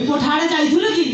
ପଠାଡେ ଯାଇଥିଲୁ କି?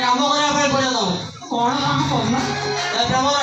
काम करने पड़े तुम कौन काम करना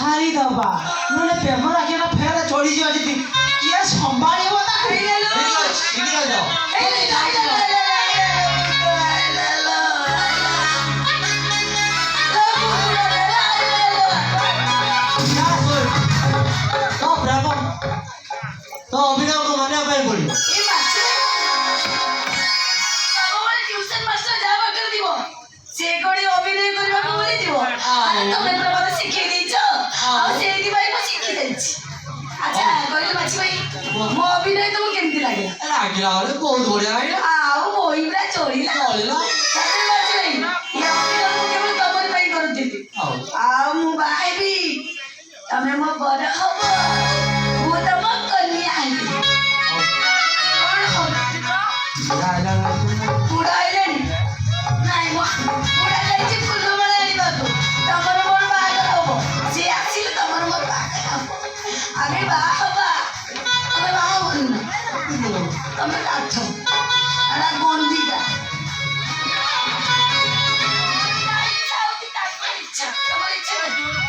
ଛାଡ଼ି ଦବା ନହେଲେ ପ୍ରେମର କିଏ ଫେରେ ଚଢ଼ିଯିବ ଯଦି କିଏ ସମ୍ଭାଳିବ ତାକୁ तो अभिनय को मानिया पाई पड़ियो ए बाचे तमोले ट्यूशन मास्टर जावा कर दिबो से कोडी अभिनय करबा को बोली दिबो अरे तमे तो मते सिखै दिछो आ सेदी भाई को सिखि देछि अच्छा कहले बाची भाई मो अभिनय तुम केमती लागे लागिला वाले बहुत बढ़िया लागिला आओ मोइबरा चोरीला चोरीला सच्चे बाची भाई ये अभिनय को केवल तमर भाई करथिति आ मु भाई भी तमे मो बड़ खबर मु तम कन्या आइली उड़ाइलेनी नाइ मो उड़ाइले जे फुल बळाली बाबू तमर मोर बागर होबो जे आसीले तमर मोर बागर होबो आगे बाबा तमे बाबा बोलना तमे काठो अरा गोंदीगा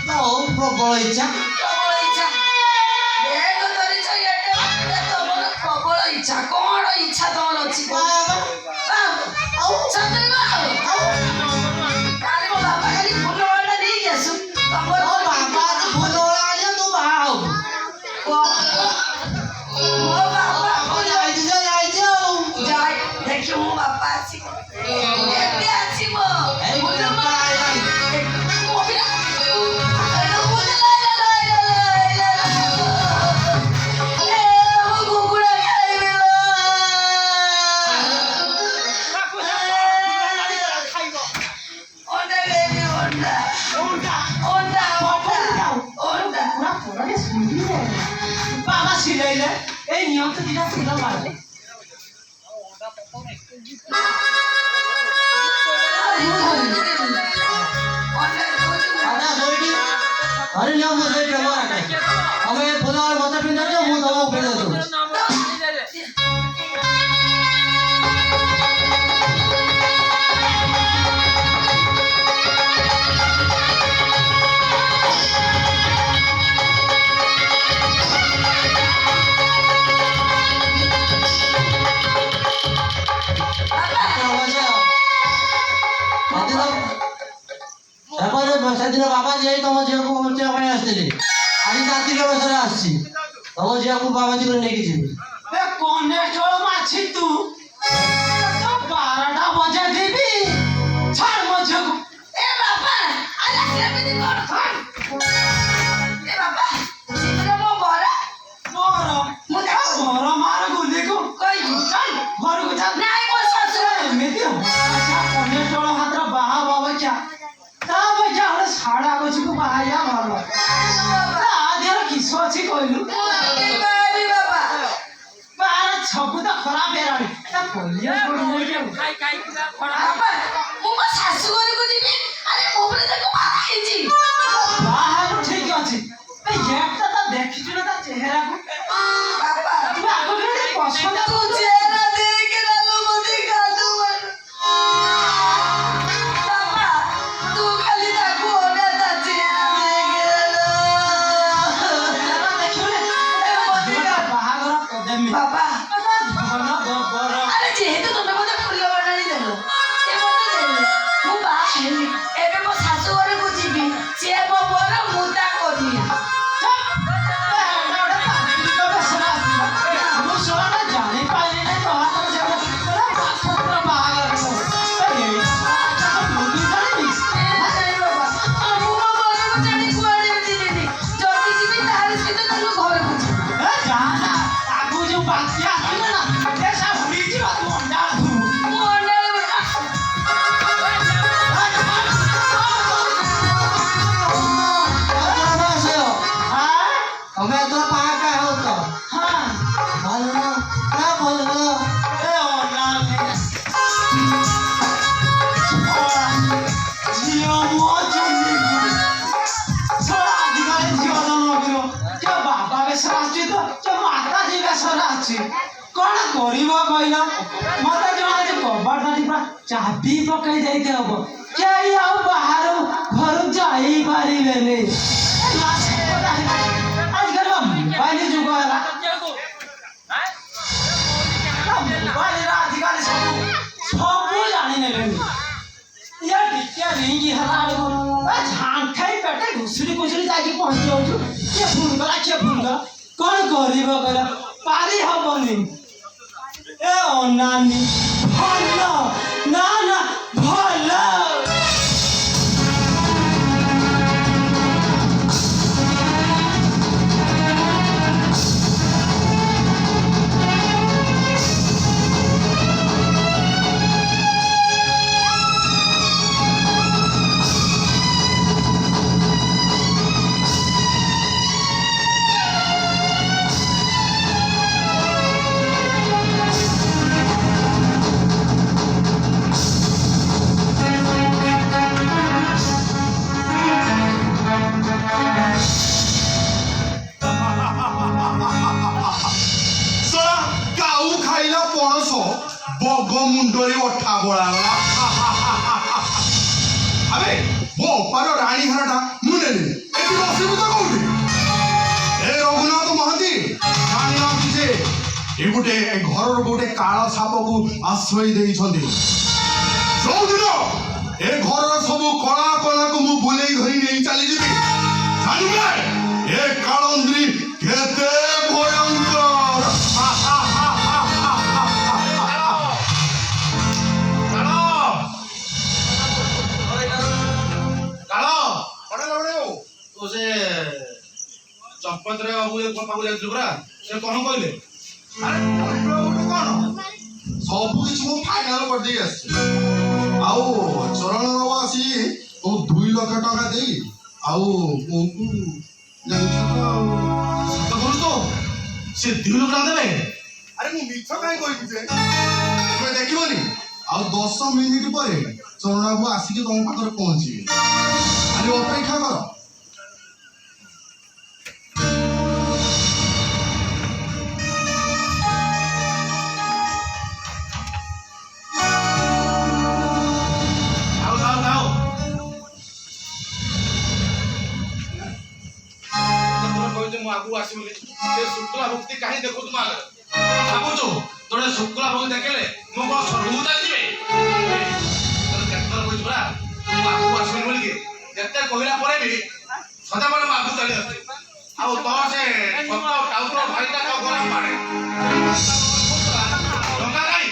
तो प्रबल इच्छा प्रबल इच्छा देख तोरे छयटे तमर प्रबल इच्छा कोन इच्छा तमर अछि बाबा चंद्र बाबा काले मो बाबा खाली फुल वाला नहीं गेसु तमर तो बाबा तो फुलोला आया तो बाव मो बाबा ओ जाई जाय देखियो मो बाबा आसी एते आसी मो ए फुल का आई मो बिना अरे फुल ला ए मो कुकुड़ा खाइबे ओंडा बेबी ओंडा ओंडा পুরা পড়ালে শুনি রে বাবা সিলাইলে এই নিয়ম তো দিনা ছিল মারলে आधा सोईटी अरे लिया मुझे प्रेम रखे हमें फुला और माथा पिंडा जो मुंह दवा पिंडा दो ସେଦିନ ବାବା ଯାଇ ତମ ଝିଅକୁ ବଞ୍ଚିବା ପାଇଁ ଆସିଥିଲି ଆଜି ରାତିରେ ବସରେ ଆସିଛି ତମ ଝିଅକୁ ବାବାଜୀ କରି ନେଇକି ଯିବି ଏ କନେଷ୍ଟବଳ ମାଛି ତୁ ତ 12ଟା ବଜେଇ ଦେବି ଛାଡ଼ ମୋ ଝିଅକୁ ए बाबा आला केमिति कर ए बाबा जीवन मो बरा ମୋର मु देखो ମୋର ମାର ଗୁଲିକୁ कहि ଚାଲ ଘରକୁ ଚାଲ ନାଇଁ ମୋ ଶାଶୁ ଏମିତି ଆଚ୍ଛା କନେଷ୍ଟବଳ ହାତରେ ବାହା ବାବା କ୍ୟା ତା ବଜା ହଳେ ସାଡ଼ା ଗଛକୁ ବାହାରିବା ଭଲ ତା ଦେହର କିସ ଅଛି କହିଲୁ बाबी बाबा ବାହାର ସବୁ ତ ଖରାପ ହେଲାଣି ତା ପଇସା ପଡ଼ିଲେ बाबा मु ମୋ ଶାଶୁ ଘରକୁ ଯିବି ଆରେ ମୋ ଉପରେ ତାକୁ ବାହା ହେଇଛି ବାହାରୁ ଠିକ ଅଛି একটা তা ଦେଖିଛୁ ନା ତା ଚେହେରାକୁ बाबा ତୁ ଆଗ କେମିତି ପସନ୍ଦ तू चेहरा देख लालो मुझे काटू बाबा तू खाली ताको ओडा ता चेहरा देख ଚେହେରା ଦେଖିବୁ ନା ବାହାଘର କରିଦେମି बाबा ଭଲ ଗୋବର अरे जेहेतु तुमे मते फुल बनानी देलो से मते देले मु बा हेली एबे मो सासु घरे को जीबी से मो बर मुता कोनी हमें तो पाका हो तो बोलना क्या बोलना कौन करिब कहल मत जन कबाटा टिपा चाबी पकई देते हम केही बाहर घर जाई पारे ଯାଇକି ପହଞ୍ଚି ଯାଉଛୁ କିଏ ଫୋନ୍ କଲା କ'ଣ କରିବ କହିଲା ପାରି ହବନି ଏ ଅନାନି ଭଲ ନା ନା ଭଲ ସଳା କାଉ ଖାଇଲା ପଣସ ବଗ ମୁଣ୍ଡରେ ଅଠା ବଳାଗଲା ଆବେ ମୋ ଅପାର ରାଣୀ ଘରଟା ମୁଁ ନେଲି ଏଠି ଅସୁବିଧା କୋଉଠି ଏ ରଘୁନାଥ ମହାନ୍ତି ଜାଣିନାହାନ୍ତି ଯେ ଏ ଘରର ଗୋଟେ କାଳ ସାପକୁ ଆଶ୍ରୟ ଦେଇଛନ୍ତି ଯୋଉଦିନ ଏ ଘରର ସବୁ କଳା କଳାକୁ ମୁଁ ବୁଲେଇ ଧରି ନେଇ ଚାଲିଯିବି ଜାଣିବେ ଏ କାଳନ୍ଦ୍ରୀ କେତେ ଭୟଙ୍କର ଚମ୍ପତରେ ବାବୁ ପାଖକୁ ଯାଇଥିଲୁ ପରା ସେ କ'ଣ କହିଲେ ଆରେ ଗୋଟେ କ'ଣ ସବୁ କିଛି ମୁଁ ଫାଇନାଲ କରିଦେଇ ଆସିଛି ଆଉ ଚରଣ ବାବୁ ଆସି 2 ଲକ୍ଷ ଟଙ୍କା ଦେଇ ଆଉ କୋଉକୁ ଜାଣିଛ ତ ସତ କହୁଛୁ ତ ସେ 2 ଲକ୍ଷ ଟଙ୍କା ଦେବେ ଆରେ ମୁଁ ମିଛ କାହିଁ କହିବି ଯେ ତୁମେ ଦେଖିବନି ଆଉ 10 ମିନିଟ୍ ପରେ ଚରଣ ବାବୁ ଆସିକି ତମ ପାଖରେ ପହଞ୍ଚିବେ ଖାଲି ଅପେକ୍ଷା କର ମୁଁ ଆଗକୁ ଆସିବି ସେ ଶୁକ୍ଲା ଭକ୍ତି କାହିଁ ଦେଖୁଛୁ ମା ଭାବୁଛୁ ତୋടെ ଶୁକ୍ଲା ଭକ୍ତି ଦେଖିଲେ ମୁଁ କ'ଣ ସ୍ୱର୍ଗକୁ ଚାଲିଯିବି କେତେଥର କହିଛୁ ପରା ମୁଁ ଆଗକୁ ଆସିବି ବୋଲିକି ଯେତେ କହିଲା ପରେ ବି ସଦାବେଳେ ମୁଁ ଆଗକୁ ଚାଲି ଆସୁଛି ଆଉ ତୋର ସେ ଟାଉର ଭାଇଟା ତ ଗଲା ପାରେ ଟଙ୍କା କାହିଁ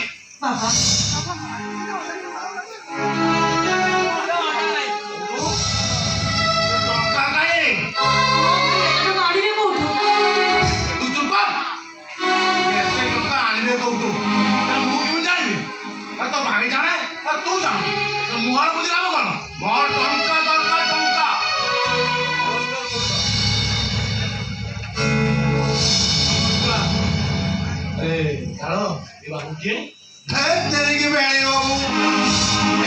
तो भाई जाने तू जान मुहर बुझी लाभ कौन मोर टंका दरकार टंका ए हेलो ये बाबू के तेरे के बेड़े बाबू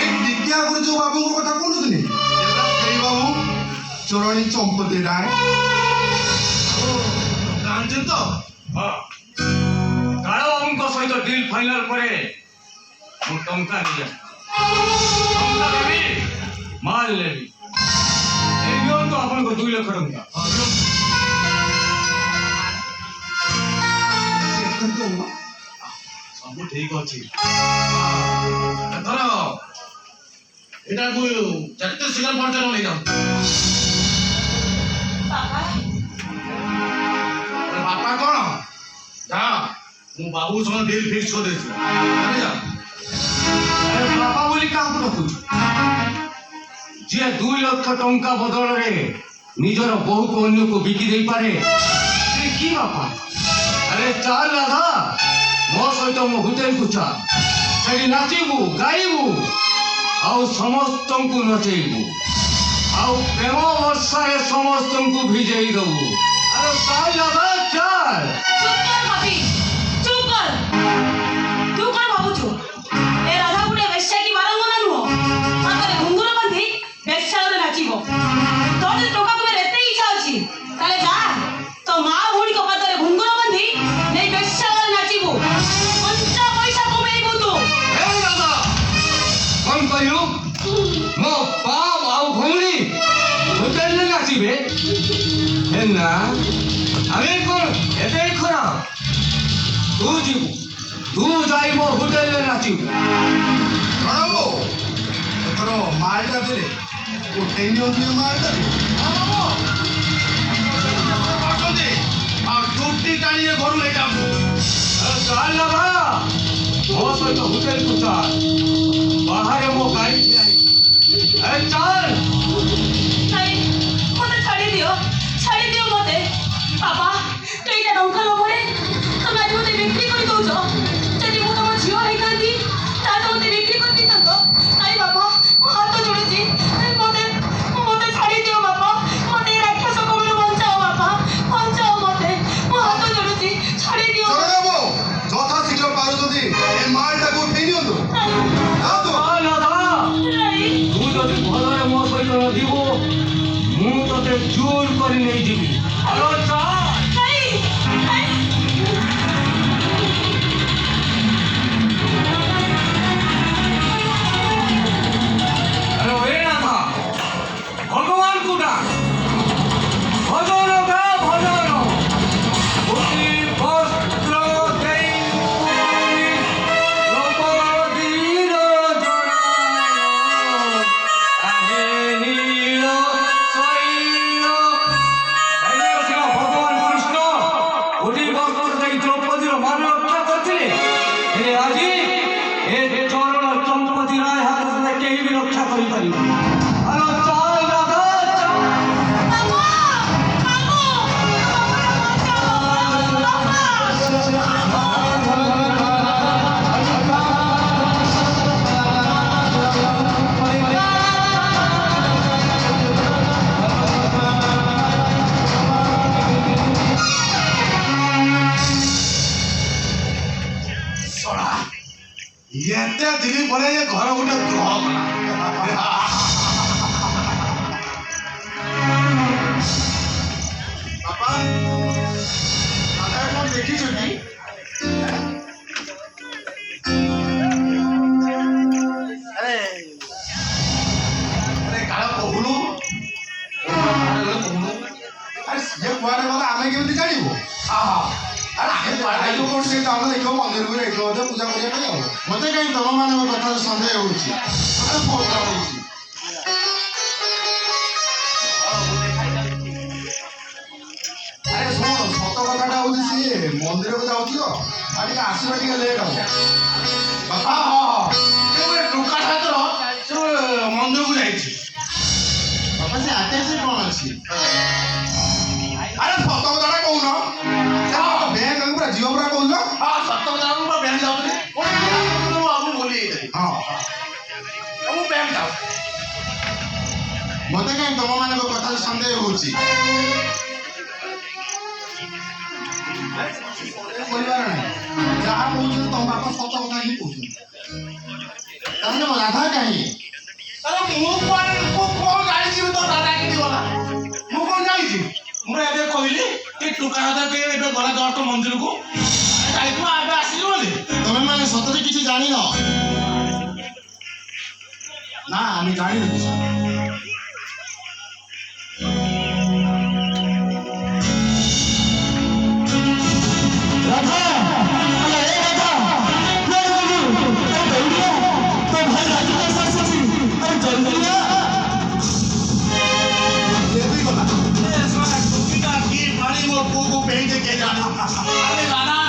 एक दिव्या गुरु जो बाबू को कथा कौन सुनी ए बाबू चोरणी चंपते राय कांचन तो हां काळो बाबूଙ୍କ ସହିତ ଡିଲ୍ ଫାଇନାଲ ପରେ ମୁଁ ଟଙ୍କା ନେଇଯାଏ ଟଙ୍କା ଦେବି ମାଲ ନେବି ଏ ନିଅନ୍ତୁ ଆପଣଙ୍କ 2 ଲକ୍ଷ ଟଙ୍କା ସବୁ ଠିକ ଅଛି ଧର ଏଟାକୁ ଯେତେ ଶୀଘ୍ର ପହଞ୍ଚାଇବ ନେଇଯାଉ ବାପା କ'ଣ ଯା ମୁଁ ବାବୁ ସଙ୍ଗେ ଡିଲ୍ ଫିକ୍ସ କରିଦେଇଛି ଜାଣିଛ ବାପା ବୋଲି କାହାକୁ ରଖୁଛୁ ଯିଏ 2 ଲକ୍ଷ ଟଙ୍କା ବଦଳରେ ନିଜର ବୋହୂକୁ ଅନ୍ୟକୁ ବିକି ଦେଇପାରେ ସେ କି ବାପା ଆରେ ଚାଲ ରାଧା ମୋ ସହିତ ମୋ ହୋଟେଲକୁ ଚାଲ ସେଠି ନାଚିବୁ ଗାଇବୁ ଆଉ ସମସ୍ତଙ୍କୁ ନଚେଇବୁ ଆଉ ପ୍ରେମ ବର୍ଷାରେ ସମସ୍ତଙ୍କୁ ଭିଜେଇ ଦବୁ ଆରେ ଚାଲ ରାଧା ଚାଲ ମୋ ବାପ ଆଉ ଭଉଣୀ ହୋଟେଲରେ ନାଚିବେ ନା ଆମେ କ'ଣ ଏତେ ଖରାପ ତୁ ଯିବୁ ତୁ ଯାଇ ମୋ ହୋଟେଲରେ ନାଚିବୁ ପ୍ରଣବ ତୋର ମାଲଟା ଦେଲେ ଗୋଟେ ନିଅନ୍ତି ମାଲଟା ଚାଲ ଲଗା ମୋ ସହିତ ହୋଟେଲକୁ ଚାଲ ବାହାରେ ମୋ ଗାଡ଼ି ଠିଆ ହେଇଛି ଏ ଚାଲ ନାଇଁ ମତେ ଛାଡ଼ି ଦିଅ ମତେ ବାପା କେଇଟା ଟଙ୍କା ଲୋଭରେ ତମେ ଆଜି ମତେ ବିକ୍ରି କରି ଦଉଛ ଯଦି ମୁଁ ତମ ଝିଅ ହେଇଥାନ୍ତି ତାହେଲେ ମତେ ବିକ୍ରି କରିଦେଇଥାନ୍ତ ନାଇଁ ବାପା ମୋ ହାତ ଯୋଡୁଛି ମତେ ଛାଡ଼ି ଦିଅ ବାପା ମତେ ଏ ରାକ୍ଷସ କବଳରୁ ବଞ୍ଚାଅ ବାପା ବଞ୍ଚାଅ ମତେ ମୋ ହାତ ଯୋଡୁଛି ଛାଡ଼ି ଦିଅ ଚୋରବାବୁ ଯଥା ଶୀଘ୍ର ପାରୁଛନ୍ତି ଏ ମାଲଟାକୁ ଉଠେଇ ନିଅନ୍ତୁ ଯାଆନ୍ତୁ। ନାଇଁ ତୁ ଯଦି ଭଲରେ ମୋ ସହିତ ନ ଯିବୁ ମୁଁ ତତେ ଜୋର କରି ନେଇଯିବି ଆଲୋ ଚାଲ ନାଇଁ अरे वेनाथ भगवान को डाक भजन गा भजन मुक्ति वस्त्र देई द्रौपदीर जनाय आहे नील शैल भगवान कृष्ण मुक्ति वस्त्र देई द्रौपदीर मान रक्षा करथिले हे आजी ए चरण चंद्रपति राय हाथ से केही भी रक्षा करि परिबो अरे चाल राधा चाल ଏତେ ଦିନ ପରେ ଏ ଘର ଗୋଟେ ଗ୍ରହ କଲା ବାପା ଦାଦା କଣ ଦେଖିଛୁ କି ଆରେ କାଳ କହୁନୁ ଆରେ ସିଏ କୁଆଡେ ଗଲା ଆମେ କେମିତି ଜାଣିବୁ ଆରେ ଆମେ କୁଆଡେ ଯାଇଛୁ କୋଉଠି ସେଇ ତାହେଲେ ଦେଖିବ ମନ୍ଦିରକୁ ଯାଇଥିବ ବୋଧେ ପୂଜା କରିବା ପାଇଁ ଆଉ ମତେ କାହିଁ ତମମାନଙ୍କ କଥାରେ ସନ୍ଦେହ ହଉଛି ଆରେ ବହୁତ ହଉଛି ଆରେ ଶୁଣ ସତ କଥାଟା ହଉଛି ସିଏ ମନ୍ଦିରକୁ ଯାଉଛି ତ ଆଉ ଟିକେ ଆସିବା ଟିକେ ଲେଟ୍ ହବ ବାପା ସେ ଗୋଟେ ଟୋକା ଛାତ୍ର ସେ ମନ୍ଦିରକୁ ଯାଇଛି ବାପା ସେ ଆଟାଚ୍ କଣ ଅଛି ଆରେ ସତ କଥାଟା କହୁନ ବ୍ୟାଙ୍କ ପୁରା ଝିଅ ପୁରା କହୁଛ ହଁ ସତ କଥା ମୁଁ ବ୍ୟାଙ୍କ ଯାଉଥିଲି ମୁଁ ଭୁଲି ଯାଇଥିଲି ହଁ ମୁଁ ବ୍ୟାଙ୍କ ଯାଉ ମତେ କାହିଁ ତମମାନଙ୍କ କଥାରେ ସନ୍ଦେହ ହଉଛି କହିବାର ନାହିଁ ଯାହା କହୁଛନ୍ତି ତମ ବାପା ସତ କଥା ହିଁ କହୁଛନ୍ତି ତାହେଲେ ମୋ ରାଧା କାହିଁ ଆରେ ମୁଁ କଣ ଜାଣିଛି ତ ଦାଦା କେମିତି ଗଲା ମୁଁ କଣ ଜାଣିଛି ମୁଁ ଏବେ କହିଲି କି ଟୋକା ଦାଦା ଏବେ ଗଲା ଜଷ୍ଟ ମନ୍ଦିରକୁ ଯାଇଥିବ ଏବେ ଆସିଲି ବୋଲି ତମେ ମାନେ ସତରେ କିଛି ଜାଣିନ ନା ଆମେ ଜାଣିନୁ